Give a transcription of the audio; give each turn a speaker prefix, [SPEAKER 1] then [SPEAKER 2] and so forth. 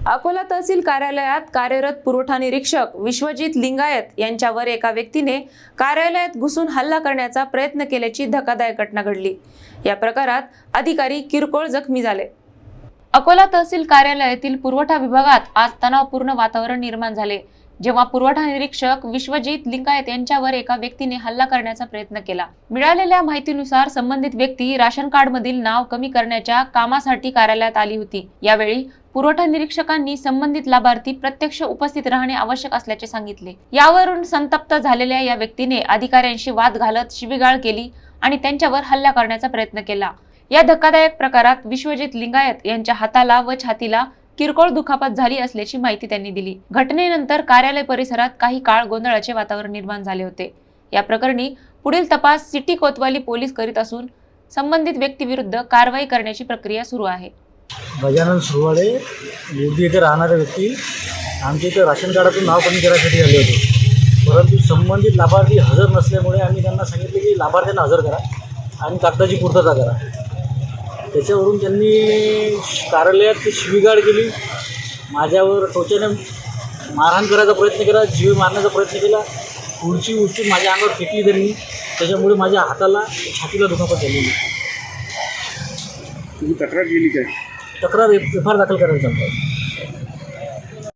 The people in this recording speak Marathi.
[SPEAKER 1] अकोला तहसील कार्यालयात कार्यरत पुरवठा निरीक्षक विश्वजित लिंगायत यांच्यावर एका व्यक्तीने कार्यालयात घुसून हल्ला करण्याचा प्रयत्न केल्याची धक्कादायक घटना घडली। या प्रकारात अधिकारी किरकोळ जखमी झाले। अकोला तहसील कार्यालयातील पुरवठा विभागात आज तणावपूर्ण वातावरण निर्माण झाले, जेव्हा पुरवठा निरीक्षक विश्वजित लिंगायत यांच्यावर एका व्यक्तीने हल्ला करण्याचा प्रयत्न केला। मिळालेल्या माहितीनुसार संबंधित व्यक्ती राशन कार्ड मधील नाव कमी करण्याच्या कामासाठी कार्यालयात आली होती। यावेळी पुरवठा निरीक्षकांनी संबंधित लाभार्थी प्रत्यक्ष उपस्थित राहणे आवश्यक असल्याचे सांगितले। यावरून संतप्त झालेल्या या व्यक्तीने अधिकाऱ्यांशी वाद घालत शिवीगाळ केली आणि त्यांच्यावर हल्ला करण्याचा प्रयत्न केला। या धक्कादायक प्रकारात विश्वजित लिंगायत यांच्या हाताला व छातीला किरकोळ दुखापत झाली असल्याची माहिती त्यांनी दिली। घटनेनंतर कार्यालय परिसरात काही काळ गोंधळाचे वातावरण निर्माण झाले होते। या प्रकरणी पुढील तपास सिटी कोतवाली पोलीस करीत असून संबंधित व्यक्तीविरुद्ध कारवाई करण्याची प्रक्रिया सुरू आहे।
[SPEAKER 2] गजानन सुरवाडे योगी येथे राहणारे व्यक्ती आमच्या इथे राशन कार्डातून नाव कमी करायसाठी आले होते, परंतु संबंधित लाभार्थी हजर नसल्यामुळे आम्ही त्यांना सांगितले की लाभार्थ्यांना हजर करा आणि कागदाची पूर्तता करा। त्याच्यावरून त्यांनी कार्यालयात शिवीगाळ केली, माझ्यावर टोचाने मारहाण करायचा प्रयत्न केला, जीवे मारण्याचा प्रयत्न केला, खुर्ची उचलून माझ्या अंगावर फेकली त्यांनी। त्याच्यामुळे माझ्या हाताला छातीला दुखापत झालेली।
[SPEAKER 3] तुम्ही तक्रार केली काय?
[SPEAKER 2] तक्रार FIR दाखल करायला चालतो।